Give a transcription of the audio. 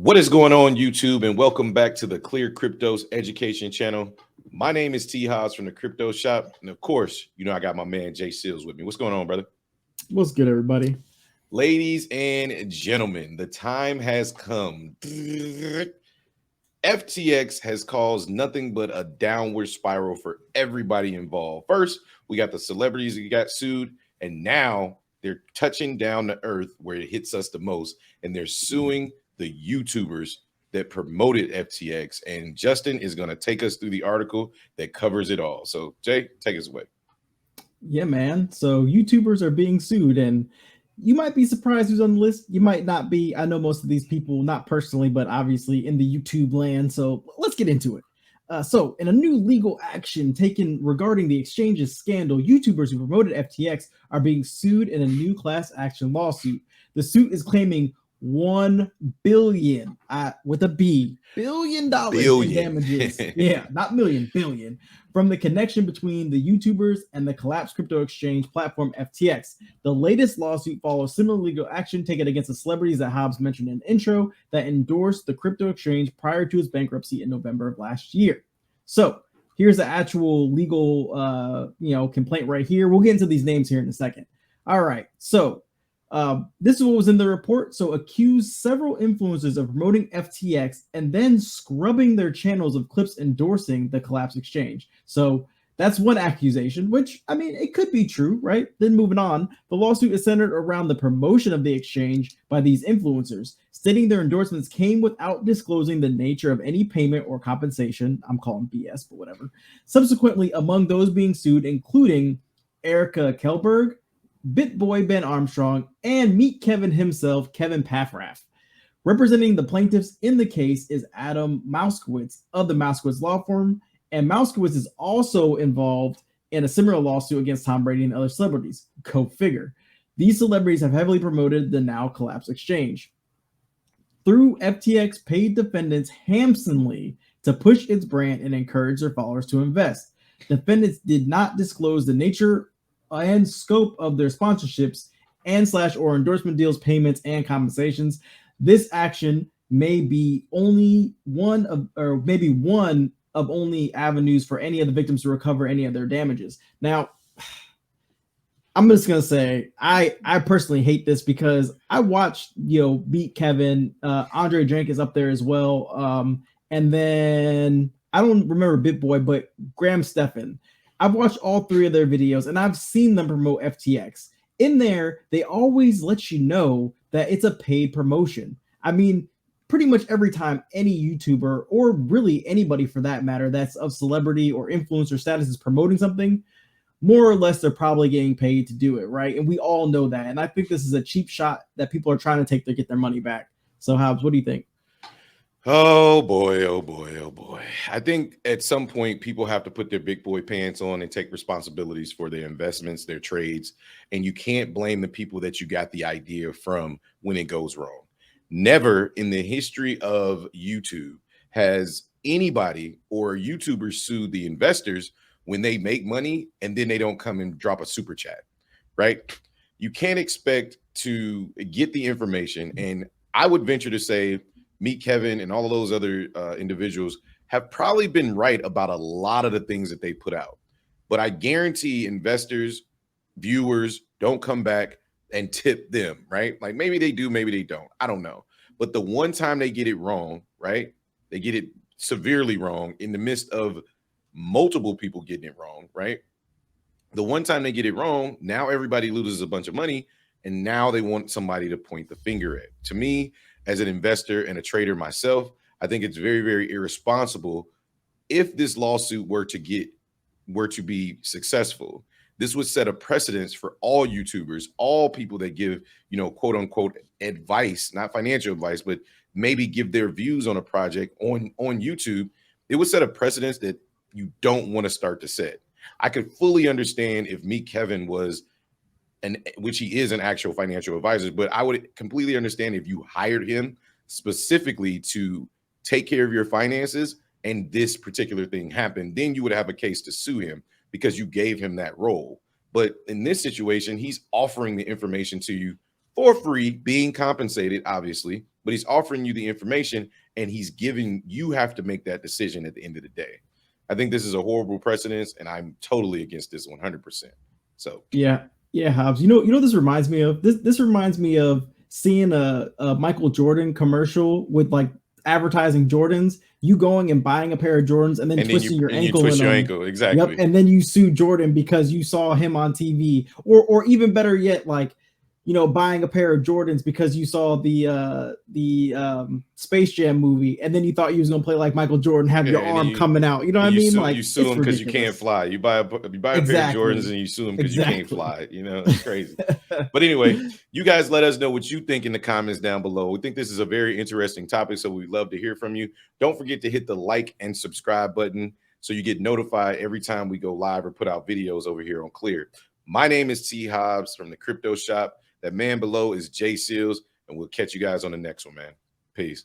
What is going on, YouTube, and welcome back to the ClearCryptos education channel. My name is T. Haas from the Crypto Shop, and of course, I got my man Jay Seals with me. What's going on, brother? What's good, everybody? Ladies and gentlemen, the time has come. FTX has caused nothing but a downward spiral for everybody involved. First, we got the celebrities that got sued, and now they're touching down to earth where it hits us the most, and they're suing the YouTubers that promoted FTX. And Justin is going to take us through the article that covers it all. So, Jay, take us away. Yeah, man. So YouTubers are being sued, and you might be surprised who's on the list. You might not be. I know most of these people, not personally, but obviously in the YouTube land. So let's get into it. So, in a new legal action taken regarding the exchange's scandal, YouTubers who promoted FTX are being sued in a new class action lawsuit. The suit is claiming $1 billion with a B, $1 billion in damages. Yeah, not million, billion, from the connection between the YouTubers and the collapsed crypto exchange platform FTX. The latest lawsuit follows similar legal action taken against the celebrities that Hobbs mentioned in the intro that endorsed the crypto exchange prior to its bankruptcy in November of last year. So here's the actual legal complaint right here. We'll get into these names here in a second. All right, so this is what was in the report. So accused several influencers of promoting FTX and then scrubbing their channels of clips endorsing the collapsed exchange. So that's one accusation, which, I mean, it could be true, right? Then moving on, the lawsuit is centered around the promotion of the exchange by these influencers, stating their endorsements came without disclosing the nature of any payment or compensation. I'm calling BS, but whatever. Subsequently, among those being sued, including Erica Kelberg, BitBoy Ben Armstrong, and Meet Kevin himself, Kevin Paffrath. Representing the plaintiffs in the case is Adam Mauskowitz of the Mauskowitz law firm, and Mauskowitz is also involved in a similar lawsuit against Tom Brady and other celebrities. Go figure. These celebrities have heavily promoted the now collapsed exchange. Through FTX paid defendants handsomely to push its brand and encourage their followers to invest. Defendants did not disclose the nature and scope of their sponsorships and/or endorsement deals, payments, and compensations. This action may be only one of only avenues for any of the victims to recover any of their damages. Now, I'm just gonna say I personally hate this because I watched Beat Kevin, Andre Drank is up there as well, and then I don't remember BitBoy, but Graham Stephan. I've watched all three of their videos and I've seen them promote FTX. In there, they always let you know that it's a paid promotion. I mean, pretty much every time any YouTuber, or really anybody for that matter, that's of celebrity or influencer status is promoting something, more or less they're probably getting paid to do it, right? And we all know that. And I think this is a cheap shot that people are trying to take to get their money back. So, Hobbs, what do you think? Oh boy, oh boy, oh boy. I think at some point people have to put their big boy pants on and take responsibilities for their investments, their trades, and you can't blame the people that you got the idea from when it goes wrong. Never in the history of YouTube has anybody or YouTubers sued the investors when they make money and then they don't come and drop a super chat, right? You can't expect to get the information, and I would venture to say Meet Kevin and all of those other individuals have probably been right about a lot of the things that they put out. But I guarantee investors, viewers don't come back and tip them, right? Like maybe they do, maybe they don't. I don't know. But the one time they get it wrong, right? They get it severely wrong in the midst of multiple people getting it wrong, right? The one time they get it wrong, now everybody loses a bunch of money, and now they want somebody to point the finger at. To me, as an investor and a trader myself, I think it's very, very irresponsible if this lawsuit were to be successful. This would set a precedence for all YouTubers, all people that give, quote unquote advice, not financial advice, but maybe give their views on a project on YouTube. It would set a precedence that you don't want to start to set. I could fully understand if Meet Kevin was which he is an actual financial advisor, but I would completely understand if you hired him specifically to take care of your finances and this particular thing happened, then you would have a case to sue him because you gave him that role. But in this situation, he's offering the information to you for free, being compensated, obviously, but he's offering you the information and he's giving you have to make that decision at the end of the day. I think this is a horrible precedence, and I'm totally against this 100%. So yeah, Hobbs. This reminds me of this reminds me of seeing a Michael Jordan commercial with like advertising Jordans. You going and buying a pair of Jordans and then twisting your ankle twist in your them. ankle, exactly. Yep, and then you sue Jordan because you saw him on TV, or even better yet, like buying a pair of Jordans because you saw the Space Jam movie, and then you thought you was gonna play like Michael Jordan, have your arm coming out. You know what I mean? You sue him because you can't fly. You buy a pair of Jordans and you sue him because you can't fly. It's crazy. But anyway, you guys let us know what you think in the comments down below. We think this is a very interesting topic, so we'd love to hear from you. Don't forget to hit the like and subscribe button so you get notified every time we go live or put out videos over here on Clear. My name is T. Hobbs from the Crypto Shop. That man below is Jay Seals, and we'll catch you guys on the next one, man. Peace.